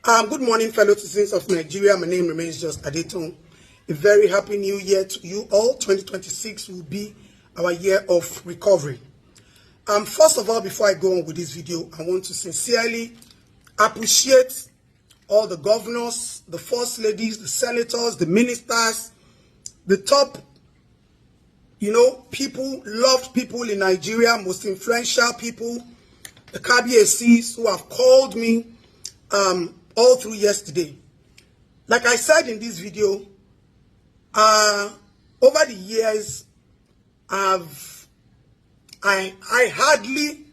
Good morning, fellow citizens of Nigeria. My name remains just Adetun. A very happy new year to you all. 2026 will be our year of recovery. First of all, before I go on with this video, I want to sincerely appreciate all the governors, the first ladies, the senators, the ministers, the top, people, loved people in Nigeria, most influential people, the KBACs who have called me all through yesterday. Like I said in this video, over the years, I hardly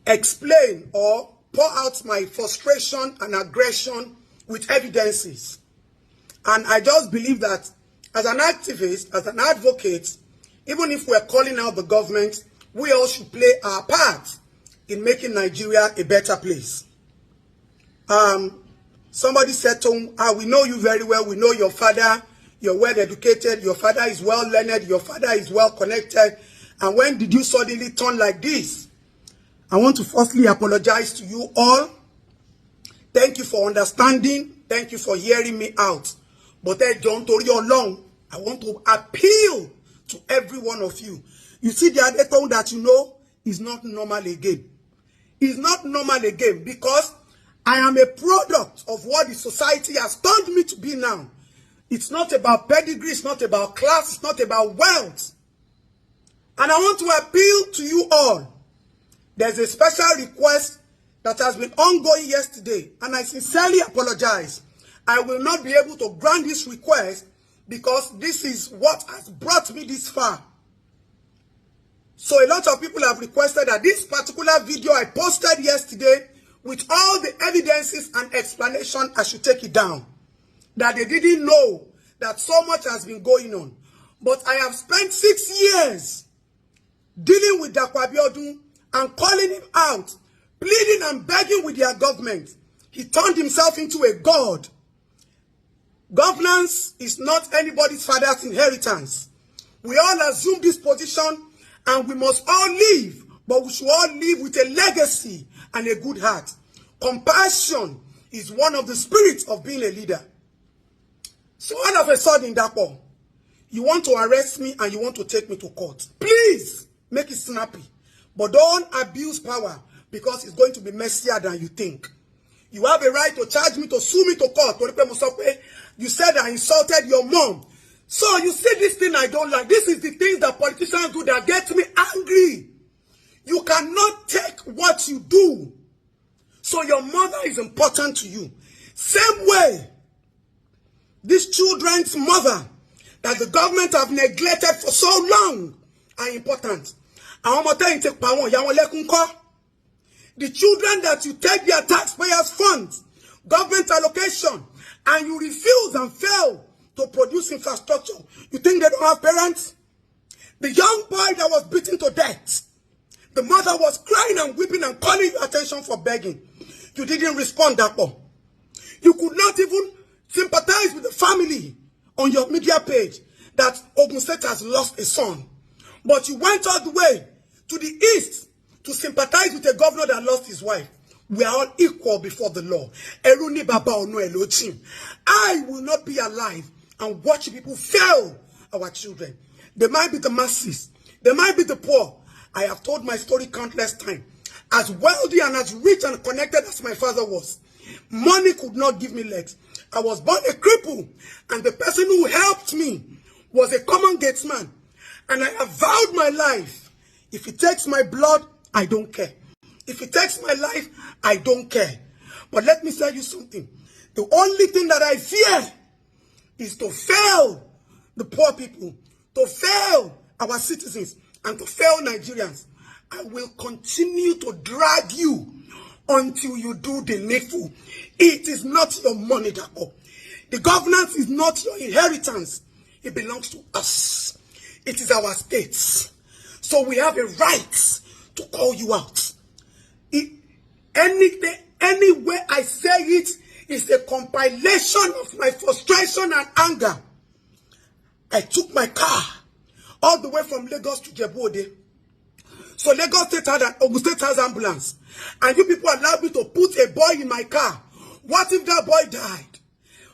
explain or pour out my frustration and aggression with evidences. And I just believe that as an activist, as an advocate, even if we're calling out the government, we all should play our part in making Nigeria a better place. Somebody said to him, we know you very well. We know your father. You're well educated. Your father is well learned. Your father is well connected. And when did you suddenly turn like this? I want to firstly apologize to you all. Thank you for understanding. Thank you for hearing me out. But don't worry long. I want to appeal to every one of you. You see, the other thing that you know is not normal again. It's not normal again because I am a product of what the society has turned me to be now. It's not about pedigree, it's not about class, it's not about wealth. And I want to appeal to you all. There's a special request that has been ongoing yesterday, and I sincerely apologize. I will not be able to grant this request because this is what has brought me this far. So a lot of people have requested that this particular video I posted yesterday with all the evidences and explanation, I should take it down. That they didn't know that so much has been going on. But I have spent 6 years dealing with Dapo Abiodun and calling him out, pleading and begging with their government. He turned himself into a god. Governance is not anybody's father's inheritance. We all assume this position and we must all live, but we should all live with a legacy and a good heart. Compassion is one of the spirits of being a leader. So all of a sudden, Dapo, you want to arrest me and you want to take me to court. Please make it snappy. But don't abuse power because it's going to be messier than you think. You have a right to charge me, to sue me to court. You said I insulted your mom. So you see this thing I don't like. This is the things that politicians do that get me angry. You cannot take what you do. So your mother is important to you. Same way, these children's mother that the government have neglected for so long are important. The children that you take their taxpayers' funds, government allocation, and you refuse and fail to produce infrastructure, you think they don't have parents? The young boy that was beaten to death, the mother was crying and weeping and calling your attention for begging. You didn't respond, Dapo. You could not even sympathize with the family on your media page that Ogun State has lost a son. But you went all the way to the east to sympathize with a governor that lost his wife. We are all equal before the law. I will not be alive and watch people fail our children. They might be the masses. They might be the poor. I have told my story countless times. As wealthy and as rich and connected as my father was, money could not give me legs. I was born a cripple, and the person who helped me was a common gatesman. And I have vowed my life. If it takes my blood, I don't care. If it takes my life, I don't care. But let me tell you something. The only thing that I fear is to fail the poor people, to fail our citizens, and to fail Nigerians. I will continue to drag you until you do the needful. It is not your money, Dapo. The governance is not your inheritance. It belongs to us. It is our states. So we have a right to call you out. Any way I say it is a compilation of my frustration and anger. I took my car all the way from Lagos to Djibouti. So Lagos State had an Ogun State has ambulance. And you people allowed me to put a boy in my car What if that boy died?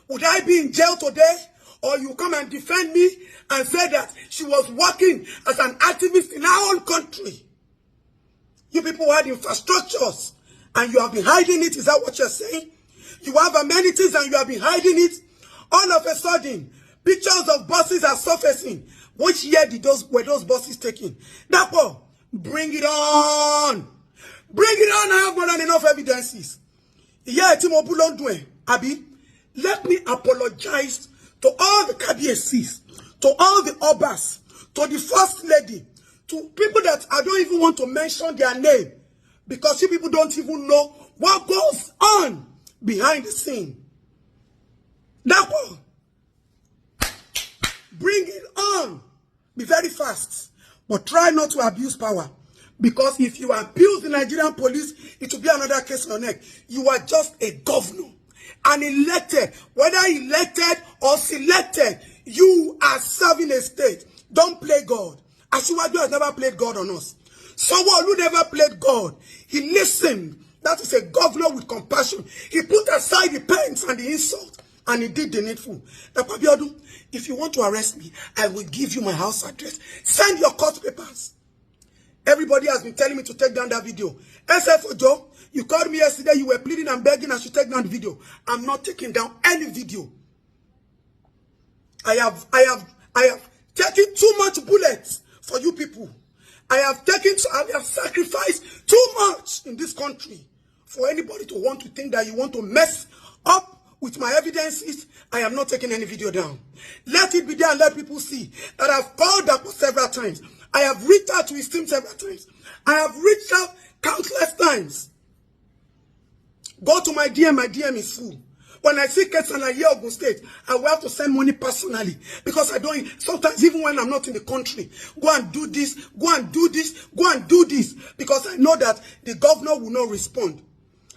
Would I be in jail today? Or you come and defend me and say that she was working as an activist in our own country? You people had infrastructures and you have been hiding it. Is that what you're saying? You have amenities and you have been hiding it. All of a sudden, pictures of buses are surfacing. Which year were those buses taken? Dapo, bring it on. Bring it on. I have more than enough evidences. Yeah, Abi, let me apologize to all the KBSCs, to all the Obas, to the First Lady, to people that I don't even want to mention their name, because you people don't even know what goes on behind the scene. Dapo, bring it on. Be very fast, but try not to abuse power. Because if you abuse the Nigerian police, it will be another case on your neck. You are just a governor. And elected, whether elected or selected, you are serving a state. Don't play God. Asiwaju has never played God on us. Someone who never played God. He listened. That is a governor with compassion. He put aside the pains and the insult, and he did the needful. Dapo Abiodun, if you want to arrest me, I will give you my house address. Send your court papers. Everybody has been telling me to take down that video. SF Joe, you called me yesterday. You were pleading and begging I should take down the video. I'm not taking down any video. I have taken too much bullets for you people. I have sacrificed too much in this country for anybody to want to think that you want to mess up with my evidences. I am not taking any video down. Let it be there and let people see that I've called Dapo several times. I have reached out to his team several times. I have reached out countless times. Go to my DM. My DM is full. When I see kids and I hear Ogun State, I will have to send money personally. Because I don't, sometimes even when I'm not in the country, go and do this, go and do this, go and do this. Because I know that the governor will not respond.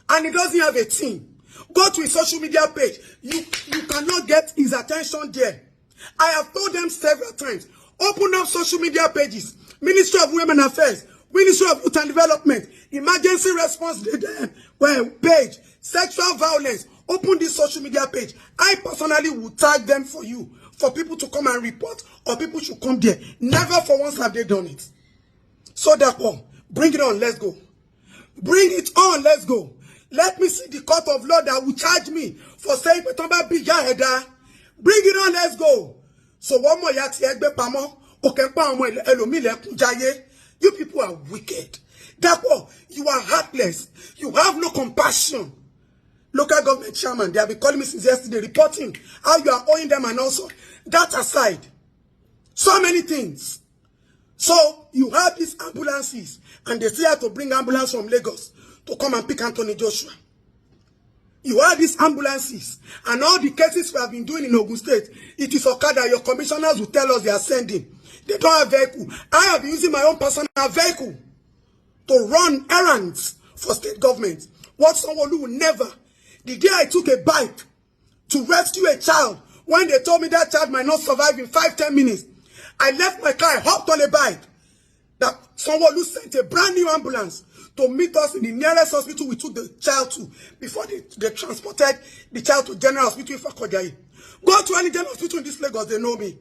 And he doesn't have a team. Go to his social media page. You cannot get his attention there. I have told them several times. Open up social media pages. Ministry of Women Affairs, Ministry of Youth and Development, Emergency Response page, Sexual Violence. Open this social media page. I personally will tag them for you, for people to come and report, or people should come there. Never for once have they done it. So therefore, bring it on, let's go. Bring it on, let's go. Let me see the court of law that will charge me for saying, bring it on, let's go. So one more yati egbe pamo, you people are wicked. Therefore, you are heartless. You have no compassion. Local government chairman, they have been calling me since yesterday, reporting how you are owing them, and also that aside. So many things. So you have these ambulances, and they still have to bring ambulance from Lagos to come and pick Anthony Joshua. You have these ambulances, and all the cases we have been doing in Ogun State, it is Okada. Your commissioners will tell us they are sending. They don't have vehicle. I have been using my own personal vehicle to run errands for state government. What someone who will never. The day I took a bike to rescue a child, when they told me that child might not survive in 5-10 minutes, I left my car, I hopped on a bike. That someone who sent a brand new ambulance to meet us in the nearest hospital we took the child to before they transported the child to General Hospital in Fakojayi. Go to any general hospital in this Lagos, they know me.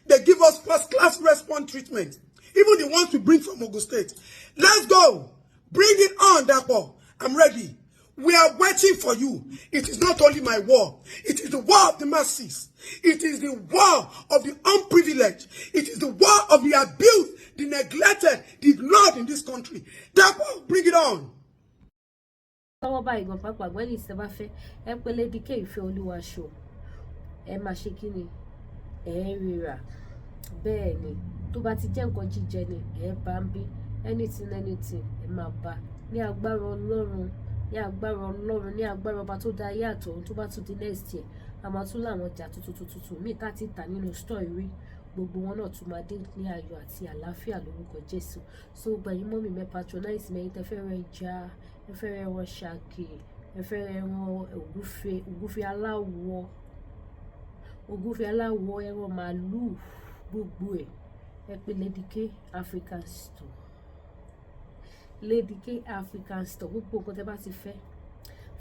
They give us first-class response treatment. Even the ones we bring from Ogun State. Let's go. Bring it on, Dapo. I'm ready. We are waiting for you. It is not only my war. It is the war of the masses. It is the war of the unprivileged. It is the war of the abused, the neglected, the ignored in this country. Therefore, bring it on. Bẹ́ẹ̀ni tó bá ti jẹ́ nǹkan jíjẹ ni bá ń bí anything máa bá ní agbára Ọlọ́run ní agbára ọba tó dá ayé àtọ̀run tó bá tún di next year a máa tún láwọn ọjà tuntun míì tá ti tà nínú store rí gbogbo wọn náà tún máa dé ní ayọ̀ àti àlàáfíà lórúkọ Jésù. So gbẹ̀yìn mọ́mì mẹ́ patronize mẹ́yìn tẹ́ fẹ́ rẹ ẹja ẹ fẹ́ rẹ ẹran ṣàkè ẹ fẹ́ rẹ ẹran ògúfe aláwọ̀ ẹran màálù gbogbo ẹ pè Lady K African Store. Lady K African Store gbogbo nǹkan tẹ́ bá ti fẹ́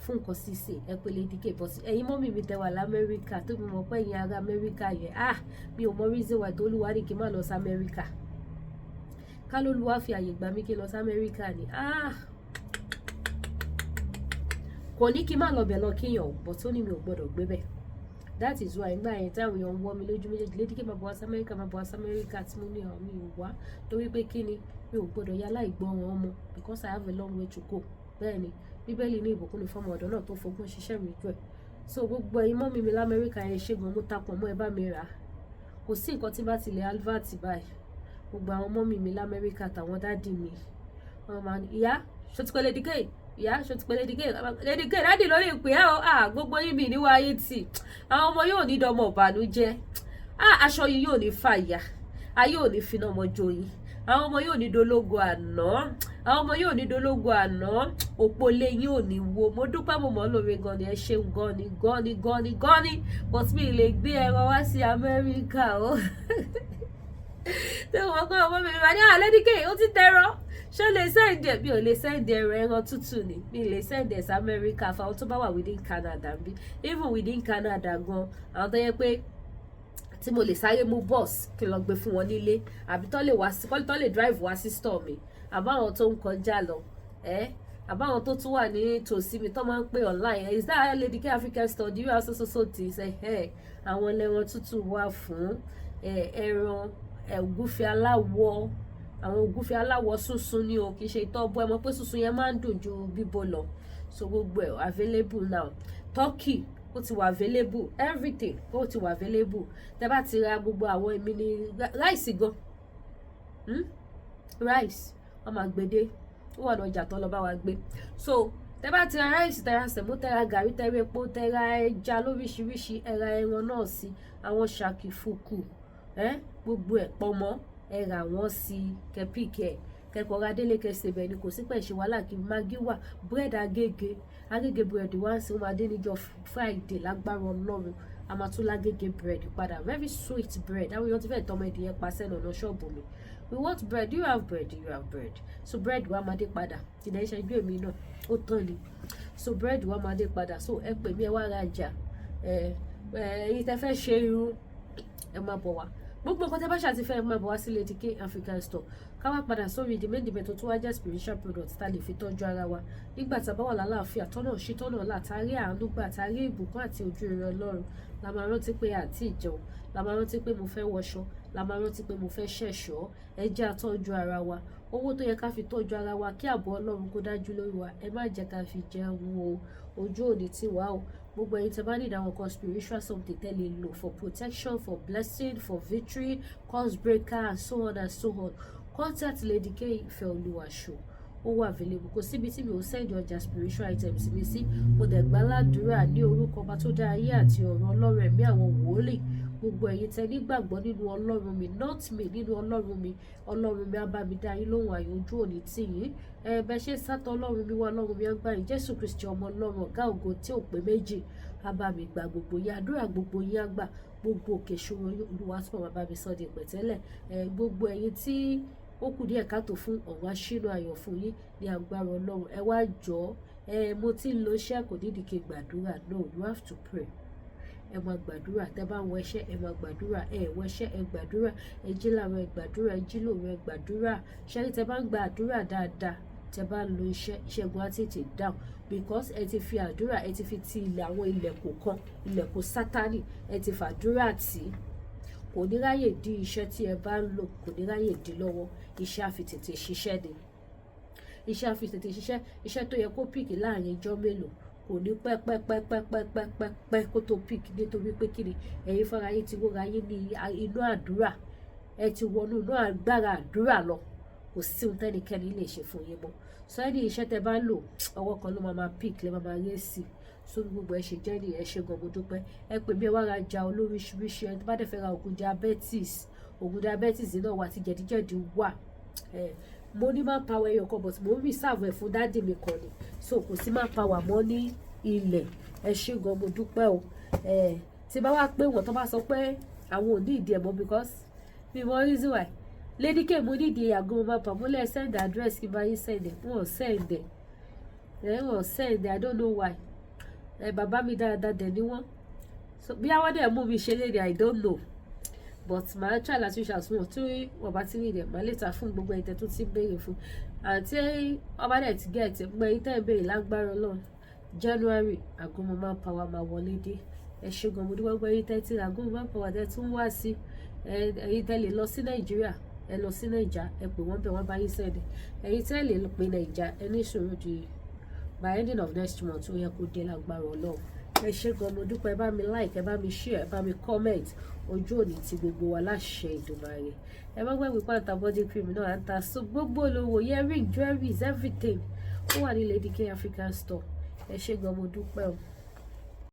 fún nǹkan ṣíṣe ẹ pé Lady K. But ẹ̀yin mọ́mì mi tẹ́ wà l'Amẹ́ríkà tó mi mọ̀ pé ẹ̀yin ará Amẹ́ríkà yẹn mi ò mọ reason why tó Olúwa ní kí n má lọ sí Amẹ́ríkà. Ká l'Olúwa fi àyè gbà mí kí n lọ sí Amẹ́ríkà ni kò ní kí n má lọ bẹ̀ lọ kíyàn o, but ó ní mi ò gbọ́dọ̀ gbé bẹ̀. That is why nígbà yẹn táwọn èèyàn ń wọ́ mi lójú méjèèjì, Lady K máa bọ̀ wá sí Amẹ́ríkà, máa bọ̀ wá sí Amẹ́ríkà, tí mo ní àwọn mi ò wá torí pé kí ni mi ò gbọ́dọ̀ ya láìgbọràn ọmọ, because I have a long way to go. Bẹ́ẹ̀ ni Bíbélì ní ìbùkún ní fọ́mọ ọ̀dọ́ náà tó fogún ṣiṣẹ́ mi jù ẹ̀. So gbogbo ẹ̀yin mọ́mì mi l'Amẹ́ríkà yẹn ṣe gan, mo tapọ̀ mọ́ ẹ bá mi rà. Kò sí nǹkan tí bá tilẹ̀ advert báyìí. Gbogbo àwọn mọ́mì mi l'Amẹ́ríkà tàwọn dádì mi wọ́n máa ní ìyá ṣó ti pé Lady K, ìyá ṣó ti pé Lady K, Lady K dádì lórí ìpè gbogbo yín mi níwá ayé tì, àwọn ọmọ yóò ní dọmọ ìbànújẹ́, aṣọ yìí yóò ní fàyà, ayé ò ní finá ọmọ joyin, àwọn ọmọ yóò ní dológo àná, àwọn ọmọ yóò ní dológo àná, òpó lé yín ò ní wo. Mo dúpẹ́ mo mọ̀ lóore gan ni, ẹ ṣeun gan ni, but mi lè gbé ẹran wá sí Amẹ́ríkà o. Tí wọ́n kọ́ ọmọ mi wá ní Lady K ó ti tẹ́rọ, ṣé lè sẹ́ǹdẹ̀? Mi ò lè sẹ́ǹdẹ̀ ẹran tútù ni, mi lè sẹ́ǹdẹ̀ sí Amẹ́ríkà fáwọn tó bá wà within Canada bí, even within Canada gan, àwọn tó yẹ pé tí mo lè sáré mú bus kí n lọ gbé fún wọn nílé, àbí tó lè drive wá sí store mi, àbáwọn tó ń kọjá lọ àbáwọn tó tún wà ní tòsí mi tó máa ń pè online, is that Lady K African store, do you have so things? Àwọn ẹlẹ́ran tútù wà fún ẹran ògúnfe aláwọ̀, àwọn ògúnfe aláwọ̀ sunsun ni o, kì í ṣe ìtọ́bọ̀, ẹ mọ̀ pé sunsun yẹn máa ń dùn ju bíbọ̀ lọ. So gbogbo ẹ̀ available now. Turkey ó ti wà available, everything ó ti wà available. Tẹ́ bá ti ra gbogbo àwọn èmi ní rice gan, rice wọ́n máa gbé ó wà lọ́jà tó lọ bá wa gbé. So tẹ́ bá ti ra rice, tẹ́ ra sẹ̀mó, tẹ́ ra gàrí, tẹ́ ra epo, tẹ́ ra ẹja lóríṣiríṣi, ẹ ra ẹran náà sí, àwọn ṣàkì fùkù gbogbo ẹ̀ pọ̀mọ́ ẹ rà wọ́n sí kẹ́pìkẹ́ kẹ́kọ̀ọ́ ra délé kẹsẹ̀ bẹ́ẹ̀ ni, kò sí pẹ̀ ṣe wàhálà kí magi wà. Bread agége bread wá sí, ó máa dé níjọ́ Friday lágbára Ọlọ́run, a máa tún lágége bread padà, very sweet bread. Àwọn èèyàn ti fẹ́ tọmọ ẹ̀dìyẹ pa sẹ́nu ọ̀nà ṣọ́ọ̀bù mi. We want bread, you have bread, you have bread. So bread wa máa dé padà, ìdá iṣẹ́ ìgbé mi náà ó tán ni. So bread wa máa dé padà, so ẹ pè mí, ẹ wá rajà, ẹ̀yin tẹ́ fẹ́ ṣe irun ẹ máa bọ̀ wá. Gbogbo nǹkan tẹ́ bá ṣàtìfẹ́ máa bọ̀ wá sí Lady K African store. Ká wá padà sórí the main debate tó wá jẹ́ spiritual products tá lè fi tọ́jú ara wa nígbà tá a bá wà lálàáfíà, tọ́nà ṣí tọ́nà látàrí àánú gbà, àtàrí ìbùkún àti ojú rere Ọlọ́run. La máa rántí pé àti ìjẹun, la máa rántí pé mo fẹ́ wọṣọ, la máa rántí pé mo fẹ́ ṣẹ̀ṣọ́. Ẹ jẹ́ a tọ́jú ara wa, owó tó yẹ ká fi tọ́jú ara wa kí ààbò Ọlọ́run kó dájú lórí wa, ẹ má jẹ́ ká fi jẹun o, ojú òní tí wà o. Gbogbo ẹ̀yin tẹ́ bá ní àwọn kan spiritual something tẹ́ lè lò for protection, for blessing, for victory, curse breaker and so on and so on, contact Lady K Ifeoluwa show. Ó wà available. Kò síbi tí mi ò send ọjà spiritual items mi sí. Mo dẹ̀ gbàládùra ní orúkọ Ọba tó dá ayé àti ọ̀run, Ọlọ́run ẹ̀mí àwọn wòlíì. Gbogbo ẹ̀yin tẹ́ nígbàgbọ́ nínú Ọlọ́run mi, not me, nínú Ọlọ́run mi á bá mi dá yín lóhùn ayọ̀, ojú òní tì yín. Bẹ́ ṣe sátọ̀ Ọlọ́run mi wá, Ọlọ́run mi á gbà yín. Jésù Kristi ọmọ Ọlọ́run ọ̀gá ògo tí ò pé méjì á bá mi gba gbogbo yín, àdúrà gbogbo yín á gbà, gbogbo òkè ṣòro Olúwa tó máa bá mi sọ di pẹ̀tẹ́lẹ̀. Gbogbo ẹ̀yin tí ó kù díẹ̀ káàtó fún ọ̀rọ̀ aṣínú ayọ̀ fún yín ní agbára Ọlọ́run, ẹ wá jọ̀ọ́, mo ti ń lo iṣẹ́, kò nídìí kí n gbàdúrà, no, you have to pray. Ẹ máa gbàdúrà, tẹ́ bá ń wọ iṣẹ́ ẹ máa gbàdúrà, ẹ wọ iṣẹ́ ẹ gbàdúrà, ẹ jí láàárọ̀ ẹ gbàdúrà, ẹ jí lóru ẹ gbàdúrà. Ṣẹ́rí tẹ́ bá ń gbàdúrà dáadáa, tẹ́ bá ń lo iṣẹ́, ìṣẹ́gun á tètè dáhùn, because ẹ ti fi àdúrà, ẹ ti fi ti àwọn ilẹ̀kùn kan, ilẹ̀kùn Sátánì, ẹ ti fàdúrà tì í. Kò ní ráyè dí iṣẹ́ tí ẹ bá ń lò, kò ní ráyè dí lọ́wọ́. Iṣẹ́ á fi tètè ṣiṣẹ́ ni. Iṣẹ́ á fi tètè ṣiṣẹ́. Iṣẹ́ tó yẹ kó pìkì láàrin ijọ́ mélòó kò ní pẹ́ kó tó pìkì, nítorí pé kí ni ẹ̀yin fúnra yín ti wọ́ra yín ní inú àdúrà, ẹ ti wọnú inú agbára àdúrà lọ. Kò sí ohun tẹ́nikẹ́ni lè ṣe fún yín mọ́. So ẹni iṣẹ́ tẹ́ bá ń lò, ọwọ́ kan ló máa pìkì, lẹ́ máa ré sí. So gbogbo ẹ ṣe jẹ́ ní ẹ ṣe gan, mo dúpẹ́. Ẹ pè mí, ẹ wá rajà olóríṣiríṣi. Ẹ bá dẹ̀ fẹ́ ra oògùn diabetes náà wà, tí jẹ̀díjẹ̀dí wà. Mo ní máa power ẹyọ kan, but mo ń reserve ẹ̀ fún dádì mi kan ni, so kò sí máa power mọ́ ní ilẹ̀. Ẹ ṣé gan, mo dúpẹ́ o. Tí bá wá pé wọ́n tó bá sọ pé àwọn ò ní ìdí ẹ̀ mọ́, because mi mọ reason why. Lady K mo ní ìdí àgọ́ mo máa pa, mo lẹ́ send address kí n bá yín send ẹ̀, wọ́n send ẹ̀, I don't know why. bàbá mi dáadáa dẹ̀ ni wọ́n, so bí àwọn dẹ̀ mú mi ṣe léde I don't know, but màá try láti ṣàtúnwọ̀n tí wọ́n bá ti rí rẹ̀ màá lè ta fún gbogbo ẹ̀tẹ̀ tó ti béèrè fún, àti ọba dẹ̀ ti gẹ̀ ẹ̀tẹ̀ gbogbo ẹ̀yìn tẹ̀ ń béèrè lágbára Ọlọ́run January Agomo Manpower máa wọlé dé. Ẹ ṣé gan mo dúpẹ́ gbogbo ẹ̀yìn tẹ̀ tí Agomo Manpower tẹ̀ tún wá sí, ẹ̀yìn tẹ̀ lè lọ sí Nàìjíríà ẹ lọ sí Nàìjà ẹ pè wọ́n bẹ̀ wọ́n bá yín sẹ́ẹ̀dẹ̀, ẹ̀yìn tẹ̀ lè pè Nàìjà ẹ ní ìṣòro di by ending of next month ó yẹ kó dé lágbára Ọlọ́run. Ẹ ṣé gan mo dúpẹ́, ẹ bá mi like, ẹ bá mi share, ẹ bá mi comment, ojú òní ti gbogbo wa láṣẹ Èdùmàrè. Ẹ má gbàgbé pàǹtà body cream náà à ń ta so gbogbo olówó earring jewelries everything ó wà ní Lady K African store. Ẹ ṣé gan mo dúpẹ́ o.